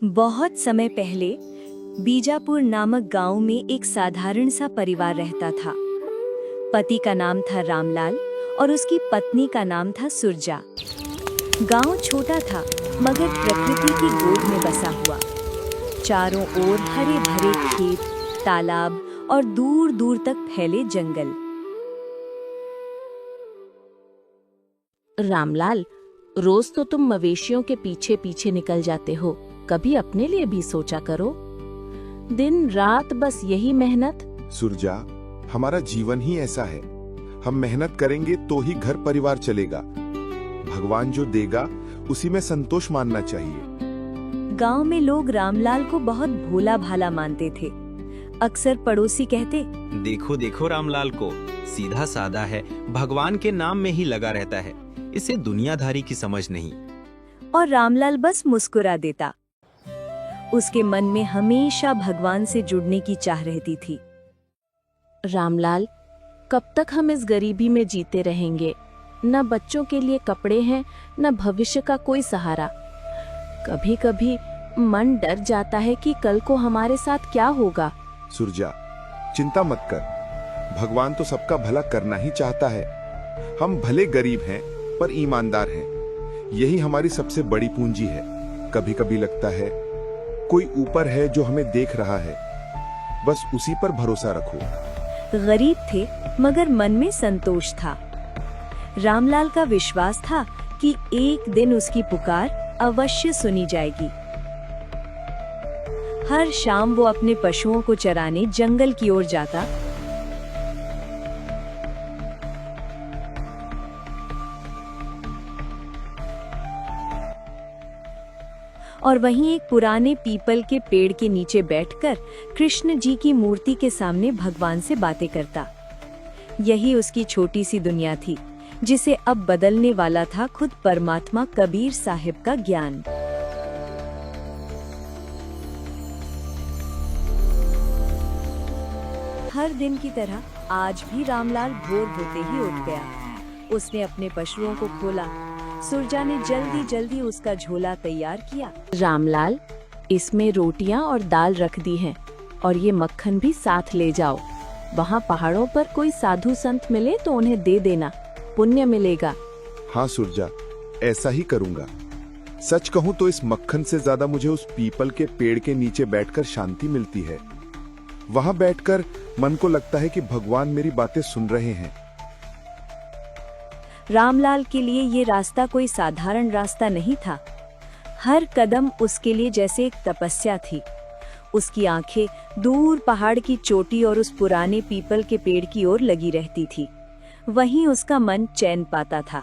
बहुत समय पहले बीजापुर नामक गांव में एक साधारण सा परिवार रहता था। पति का नाम था रामलाल और उसकी पत्नी का नाम था सुरजा। गांव छोटा था मगर प्रकृति की गोद में बसा हुआ। चारों ओर हरे भरे खेत, तालाब और दूर दूर तक फैले जंगल। रामलाल, रोज तो तुम मवेशियों के पीछे पीछे निकल जाते हो, कभी अपने लिए भी सोचा करो। दिन रात बस यही मेहनत। सुरजा, हमारा जीवन ही ऐसा है। हम मेहनत करेंगे तो ही घर परिवार चलेगा। भगवान जो देगा उसी में संतोष मानना चाहिए। गांव में लोग रामलाल को बहुत भोला भाला मानते थे। अक्सर पड़ोसी कहते, देखो देखो रामलाल को, सीधा साधा है, भगवान के नाम में ही लगा रहता है, इसे दुनियादारी की समझ नहीं। और रामलाल बस मुस्कुरा देता। उसके मन में हमेशा भगवान से जुड़ने की चाह रहती थी। रामलाल, कब तक हम इस गरीबी में जीते रहेंगे? न बच्चों के लिए कपड़े हैं, न भविष्य का कोई सहारा। कभी कभी मन डर जाता है कि कल को हमारे साथ क्या होगा। सुरजा, चिंता मत कर, भगवान तो सबका भला करना ही चाहता है। हम भले गरीब हैं पर ईमानदार हैं, यही हमारी सबसे बड़ी पूंजी है। कभी कभी लगता है कोई ऊपर है जो हमें देख रहा है, बस उसी पर भरोसा रखो। गरीब थे मगर मन में संतोष था। रामलाल का विश्वास था कि एक दिन उसकी पुकार अवश्य सुनी जाएगी। हर शाम वो अपने पशुओं को चराने जंगल की ओर जाता। और वहीं एक पुराने पीपल के पेड़ के नीचे बैठकर कृष्ण जी की मूर्ति के सामने भगवान से बातें करता। यही उसकी छोटी सी दुनिया थी, जिसे अब बदलने वाला था खुद परमात्मा कबीर साहिब का ज्ञान। हर दिन की तरह आज भी रामलाल भोर होते ही उठ गया। उसने अपने पशुओं को खोला। सुरजा ने जल्दी जल्दी उसका झोला तैयार किया। रामलाल, इसमें रोटियां और दाल रख दी हैं, और ये मक्खन भी साथ ले जाओ। वहाँ पहाड़ों पर कोई साधु संत मिले तो उन्हें दे देना, पुण्य मिलेगा। हाँ सुरजा, ऐसा ही करूंगा। सच कहूं तो इस मक्खन से ज्यादा मुझे उस पीपल के पेड़ के नीचे बैठकर शांति मिलती है। वहां बैठकर मन को लगता है कि भगवान मेरी बातें सुन रहे हैं। रामलाल के लिए ये रास्ता कोई साधारण रास्ता नहीं था। हर कदम उसके लिए जैसे एक तपस्या थी। उसकी आंखें दूर पहाड़ की चोटी और उस पुराने पीपल के पेड़ की ओर लगी रहती थी। वहीं उसका मन चैन पाता था।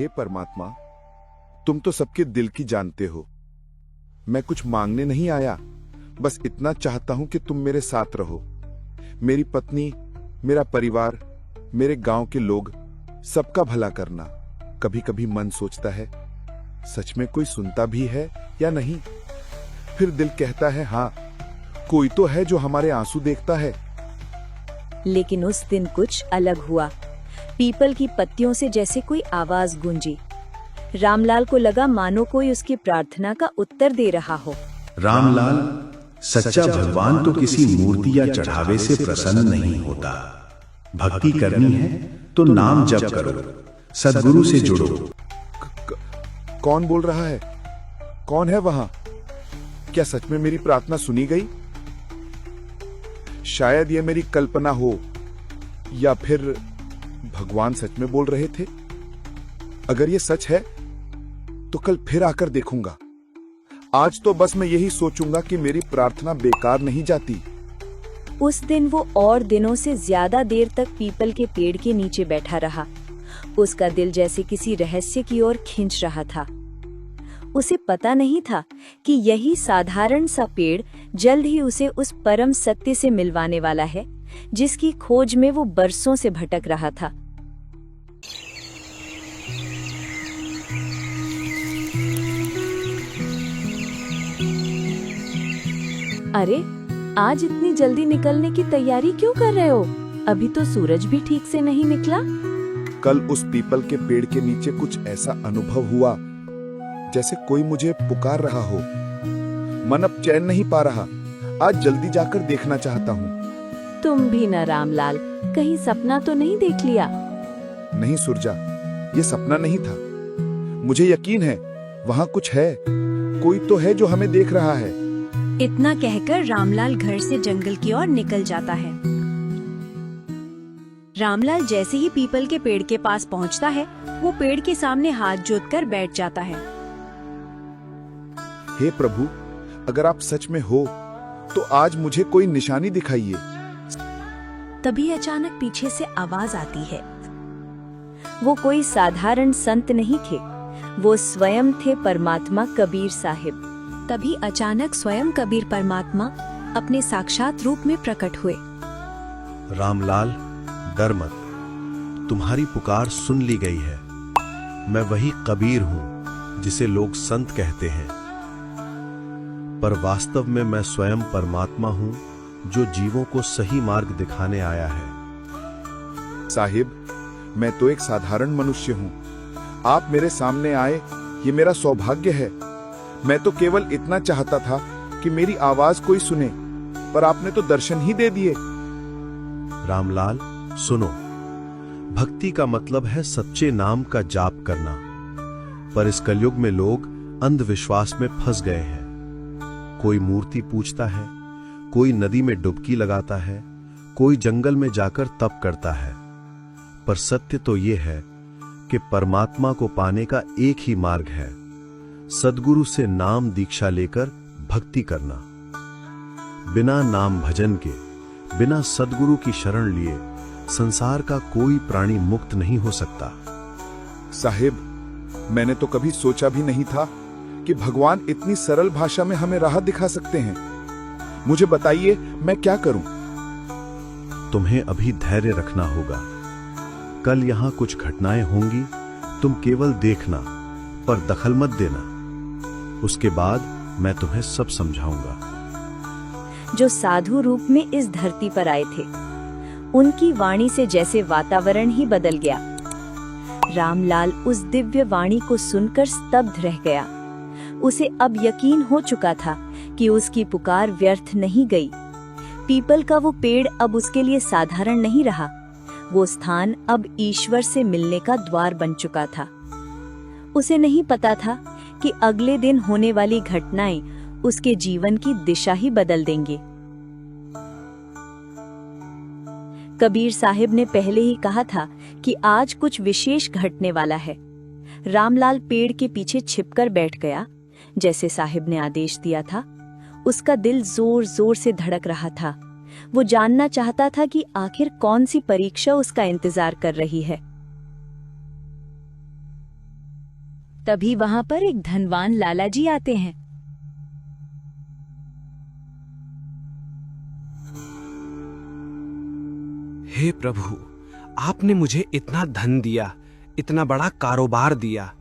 हे परमात्मा, तुम तो सबके दिल की जानते हो। मैं कुछ मांगने नहीं आया, बस इतना चाहता हूं कि तुम मेरे साथ रहो। मेरी पत्नी, मेरा परिवार, मेरे गांव के लोग, सबका भला करना। कभी कभी मन सोचता है, सच में कोई सुनता भी है या नहीं। फिर दिल कहता है, हाँ, कोई तो है जो हमारे आंसू देखता है। लेकिन उस दिन कुछ अलग हुआ। पीपल की पत्तियों से जैसे कोई आवाज गूंजी। रामलाल को लगा मानो कोई उसकी प्रार्थना का उत्तर दे रहा हो। रामलाल, सच्चा भगवान तो किसी मूर्ति या चढ़ावे से प्रसन्न नहीं होता। भक्ति करनी है तो नाम जप करो, सद्गुरु से जुड़ो। कौन बोल रहा है? कौन है वहां? क्या सच में मेरी प्रार्थना सुनी गई? शायद ये मेरी कल्पना हो, या फिर भगवान सच में बोल रहे थे। अगर ये सच है तो कल फिर आकर देखूंगा। आज तो बस मैं यही सोचूंगा कि मेरी प्रार्थना बेकार नहीं जाती। उस दिन वो और दिनों से ज्यादा देर तक पीपल के पेड़ के नीचे बैठा रहा। उसका दिल जैसे किसी रहस्य की ओर खींच रहा था। उसे पता नहीं था कि यही साधारण सा पेड़ जल्द ही उसे उस परम सत्य से मिलवाने वाला है, जिसकी खोज में वो बरसों से भटक रहा था। अरे, आज इतनी जल्दी निकलने की तैयारी क्यों कर रहे हो? अभी तो सूरज भी ठीक से नहीं निकला। कल उस पीपल के पेड़ के नीचे कुछ ऐसा अनुभव हुआ जैसे कोई मुझे पुकार रहा हो। मन अब चैन नहीं पा रहा। आज जल्दी जाकर देखना चाहता हूँ। तुम भी न रामलाल, कहीं सपना तो नहीं देख लिया? नहीं सुरजा, ये सपना नहीं था। मुझे यकीन है वहाँ कुछ है, कोई तो है जो हमें देख रहा है। इतना कहकर रामलाल घर से जंगल की ओर निकल जाता है। रामलाल जैसे ही पीपल के पेड़ के पास पहुंचता है, वो पेड़ के सामने हाथ जोतकर बैठ जाता है। हे प्रभु, अगर आप सच में हो तो आज मुझे कोई निशानी दिखाइए। तभी अचानक पीछे से आवाज आती है। वो कोई साधारण संत नहीं थे, वो स्वयं थे परमात्मा कबीर साहिब। तभी अचानक स्वयं कबीर परमात्मा अपने साक्षात रूप में प्रकट हुए। रामलाल, डर मत, तुम्हारी पुकार सुन ली गई है। मैं वही कबीर हूं जिसे लोग संत कहते हैं, पर वास्तव में मैं स्वयं परमात्मा हूं जो जीवों को सही मार्ग दिखाने आया है। साहिब, मैं तो एक साधारण मनुष्य हूँ। आप मेरे सामने आए, ये मेरा सौभाग्य है। मैं तो केवल इतना चाहता था कि मेरी आवाज कोई सुने, पर आपने तो दर्शन ही दे दिए। रामलाल, सुनो, भक्ति का मतलब है सच्चे नाम का जाप करना, पर इस कलयुग में लोग अंधविश्वास में फंस गए हैं। कोई मूर्ति पूजता है, कोई नदी में डुबकी लगाता है, कोई जंगल में जाकर तप करता है, पर सत्य तो यह है कि परमात्मा को पाने का एक ही मार्ग है, सद्गुरु से नाम दीक्षा लेकर भक्ति करना। बिना नाम भजन के, बिना सद्गुरु की शरण लिए संसार का कोई प्राणी मुक्त नहीं हो सकता। साहिब, मैंने तो कभी सोचा भी नहीं था कि भगवान इतनी सरल भाषा में हमें राह दिखा सकते हैं। मुझे बताइए, मैं क्या करूं? तुम्हें अभी धैर्य रखना होगा। कल यहां कुछ घटनाएं होंगी, तुम केवल देखना पर दखल मत देना। उसके बाद मैं तुम्हें सब समझाऊंगा। जो साधु रूप में इस धरती पर आए थे, उनकी वाणी से जैसे वातावरण ही बदल गया। रामलाल उस दिव्य वाणी को सुनकर स्तब्ध रह गया। उसे अब यकीन हो चुका था कि उसकी पुकार व्यर्थ नहीं गई। पीपल का वो पेड़ अब उसके लिए साधारण नहीं रहा, वो स्थान अब ईश्वर से मिलने का द्वार बन चुका था। उसे नहीं पता था कि अगले दिन होने वाली घटनाएं उसके जीवन की दिशा ही बदल देंगे। कबीर साहिब ने पहले ही कहा था कि आज कुछ विशेष घटने वाला है। रामलाल पेड़ के पीछे छिपकर बैठ गया, जैसे साहिब ने आदेश दिया था। उसका दिल जोर जोर से धड़क रहा था। वो जानना चाहता था कि आखिर कौन सी परीक्षा उसका इंतजार कर रही है। तभी वहां पर एक धनवान लाला जी आते हैं। हे प्रभु, आपने मुझे इतना धन दिया, इतना बड़ा कारोबार दिया,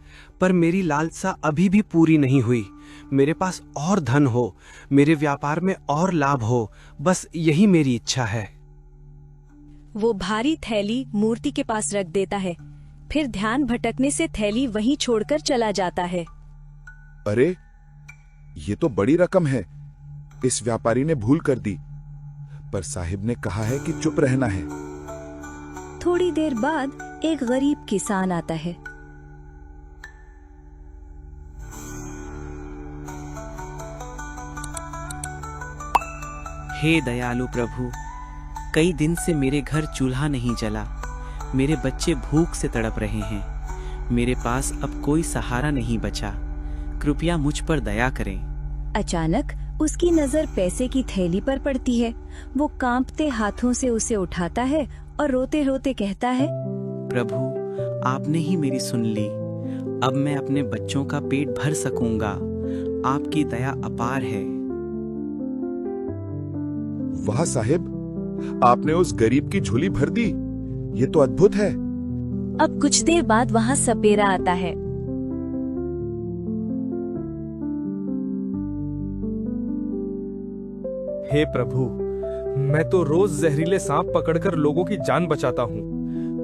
पर मेरी लालसा अभी भी पूरी नहीं हुई। मेरे पास और धन हो, मेरे व्यापार में और लाभ हो, बस यही मेरी इच्छा है। वो भारी थैली मूर्ति के पास रख देता है, फिर ध्यान भटकने से थैली वहीं छोड़कर चला जाता है। अरे, ये तो बड़ी रकम है। इस व्यापारी ने भूल कर दी, पर साहिब ने कहा है कि चुप रहना है। थोड़ी देर बाद एक गरीब किसान आता है। हे दयालु प्रभु, कई दिन से मेरे घर चूल्हा नहीं जला, मेरे बच्चे भूख से तड़प रहे हैं, मेरे पास अब कोई सहारा नहीं बचा, कृपया मुझ पर दया करें। अचानक उसकी नजर पैसे की थैली पर पड़ती है। वो कांपते हाथों से उसे उठाता है और रोते रोते कहता है, प्रभु, आपने ही मेरी सुन ली। अब मैं अपने बच्चों का पेट भर सकूंगा। आपकी दया अपार है। वाह साहिब, आपने उस गरीब की झोली भर दी। ये तो अद्भुत है। अब कुछ देर बाद वहाँ सपेरा आता है। हे प्रभु, मैं तो रोज जहरीले सांप पकड़कर लोगों की जान बचाता हूँ,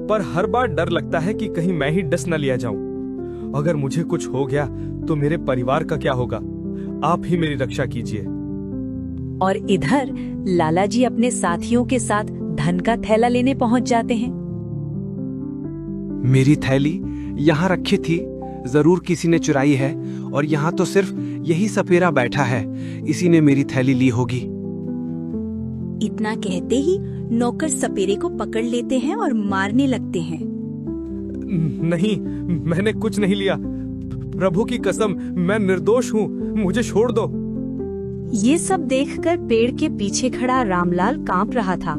पर हर बार डर लगता है कि कहीं मैं ही डस न लिया जाऊं। अगर मुझे कुछ हो गया तो मेरे परिवार का क्या होगा? आप ही मेरी रक्षा कीजिए। और इधर लाला जी अपने साथियों के साथ धन का थैला लेने पहुंच जाते हैं। मेरी थैली यहाँ रखी थी, जरूर किसी ने चुराई है, और यहाँ तो सिर्फ यही सपेरा बैठा है, इसी ने मेरी थैली ली होगी। इतना कहते ही नौकर सपेरे को पकड़ लेते हैं और मारने लगते हैं। नहीं, मैंने कुछ नहीं लिया। प्रभु की कसम, मैं निर्दोष हूँ, मुझे छोड़ दो। ये सब देखकर पेड़ के पीछे खड़ा रामलाल कांप रहा था।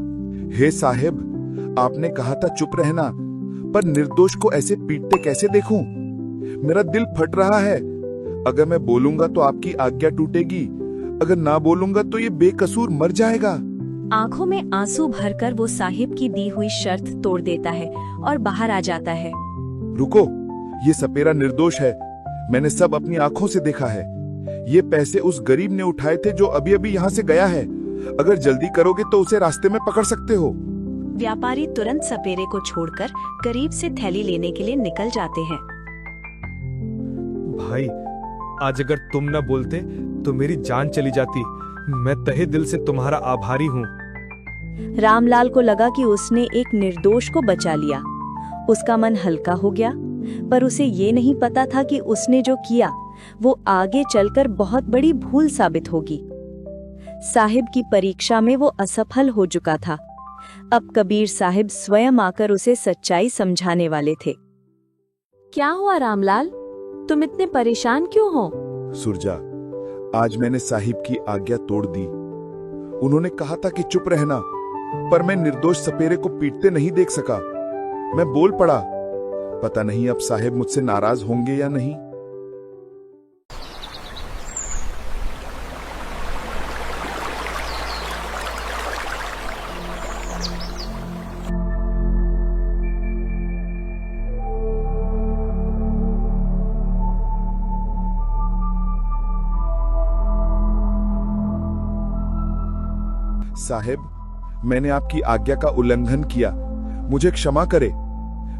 हे साहेब, आपने कहा था चुप रहना, पर निर्दोष को ऐसे पीटते कैसे देखूं? मेरा दिल फट रहा है। अगर मैं बोलूंगा तो आपकी आज्ञा टूटेगी, अगर ना बोलूंगा तो ये बेकसूर मर जाएगा। आंखों में आंसू भरकर वो साहिब की दी हुई शर्त तोड़ देता है और बाहर आ जाता है। रुको, ये सपेरा निर्दोष है, मैंने सब अपनी आंखों से देखा है। ये पैसे उस गरीब ने उठाए थे जो अभी अभी यहाँ से गया है। अगर जल्दी करोगे तो उसे रास्ते में पकड़ सकते हो। व्यापारी तुरंत सपेरे को छोड़कर गरीब से थैली लेने के लिए निकल जाते हैं। भाई, आज अगर तुम न बोलते तो मेरी जान चली जाती। मैं तहे दिल से तुम्हारा आभारी हूँ। रामलाल को लगा कि उसने एक निर्दोष को बचा लिया। उसका मन हल्का हो गया, पर उसे ये नहीं पता था कि उसने जो किया वो आगे चलकर बहुत बड़ी भूल साबित होगी। साहिब की परीक्षा में वो असफल हो चुका था। अब कबीर साहिब स्वयं आकर उसे सच्चाई समझाने वाले थे। क्या हुआ रामलाल, तुम इतने परेशान क्यों हो? सुरजा, आज मैंने साहिब की आज्ञा तोड़ दी। उन्होंने कहा था कि चुप रहना, पर मैं निर्दोष सपेरे को पीटते नहीं देख सका। मैं बोल पड़ा। पता नहीं अब साहिब मुझसे नाराज होंगे या नहीं। साहिब, मैंने आपकी आज्ञा का उल्लंघन किया, मुझे क्षमा करे।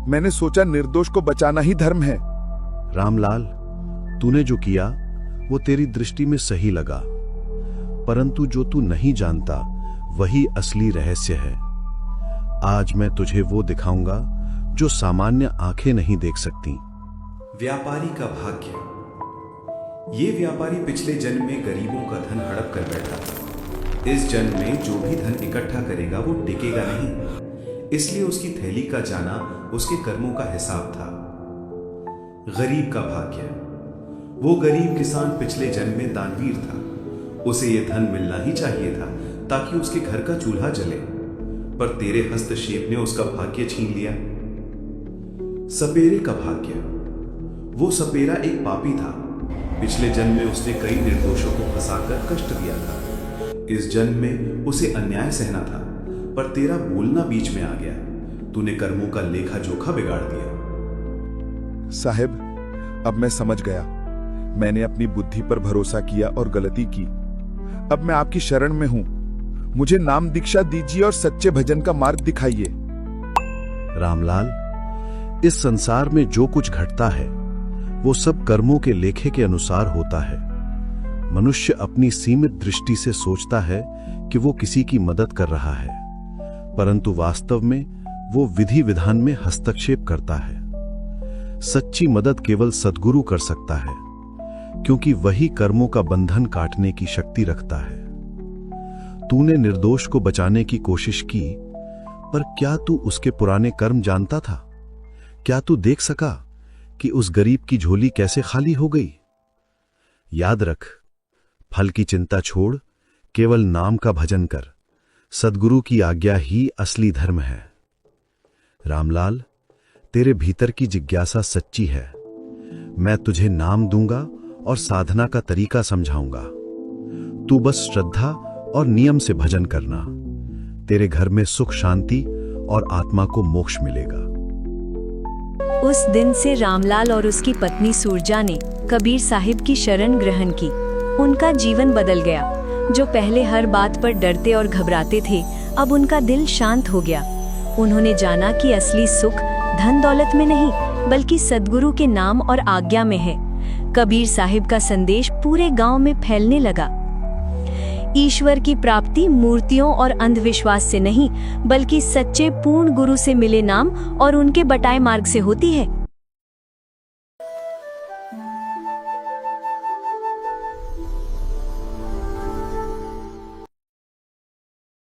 मैंने सोचा निर्दोष को बचाना ही धर्म है। रामलाल, तूने जो किया वो तेरी दृष्टि में सही लगा, परंतु जो तू नहीं जानता वही असली रहस्य है। आज मैं तुझे वो दिखाऊंगा जो सामान्य आंखें नहीं देख सकती। व्यापारी का भाग्य। ये व्यापारी पिछले जन्म में गरीबों का धन हड़प कर बैठा था। इस जन्म में जो भी धन इकट्ठा करेगा वो टिकेगा नहीं, इसलिए उसकी थैली का जाना उसके कर्मों का हिसाब था। गरीब का भाग्य। वो गरीब किसान पिछले जन्म में दानवीर था। उसे ये धन मिलना ही चाहिए था ताकि उसके घर का चूल्हा जले, पर तेरे हस्तक्षेप ने उसका भाग्य छीन लिया। सपेरे का भाग्य। वो सपेरा एक पापी था। पिछले जन्म में उसने कई निर्दोषों को फंसाकर कष्ट दिया था। इस जन्म में उसे अन्याय सहना था, पर तेरा बोलना बीच में आ गया। तूने कर्मों का लेखा जोखा बिगाड़ दिया। साहिब, अब मैं समझ गया। मैंने अपनी बुद्धि पर भरोसा किया और गलती की। अब मैं आपकी शरण में हूं। मुझे नाम दीक्षा दीजिए और सच्चे भजन का मार्ग दिखाइए। रामलाल, इस संसार में जो कुछ घटता है वो सब कर्मों के लेखे के अनुसार होता है। मनुष्य अपनी सीमित दृष्टि से सोचता है कि वो किसी की मदद कर रहा है, परंतु वास्तव में वो विधि विधान में हस्तक्षेप करता है। सच्ची मदद केवल सद्गुरु कर सकता है, क्योंकि वही कर्मों का बंधन काटने की शक्ति रखता है। तूने निर्दोष को बचाने की कोशिश की, पर क्या तू उसके पुराने कर्म जानता था? क्या तू देख सका कि उस गरीब की झोली कैसे खाली हो गई? याद रख, फल की चिंता छोड़, केवल नाम का भजन कर। सद्गुरु की आज्ञा ही असली धर्म है। रामलाल, तेरे भीतर की जिज्ञासा सच्ची है। मैं तुझे नाम दूंगा और साधना का तरीका समझाऊंगा। तू बस श्रद्धा और नियम से भजन करना। तेरे घर में सुख शांति और आत्मा को मोक्ष मिलेगा। उस दिन से रामलाल और उसकी पत्नी सुरजा ने कबीर साहिब की शरण ग्रहण की। उनका जीवन बदल गया। जो पहले हर बात पर डरते और घबराते थे, अब उनका दिल शांत हो गया। उन्होंने जाना कि असली सुख धन दौलत में नहीं, बल्कि सद्गुरु के नाम और आज्ञा में है। कबीर साहिब का संदेश पूरे गांव में फैलने लगा। ईश्वर की प्राप्ति मूर्तियों और अंधविश्वास से नहीं, बल्कि सच्चे पूर्ण गुरु से मिले नाम और उनके बताए मार्ग से होती है।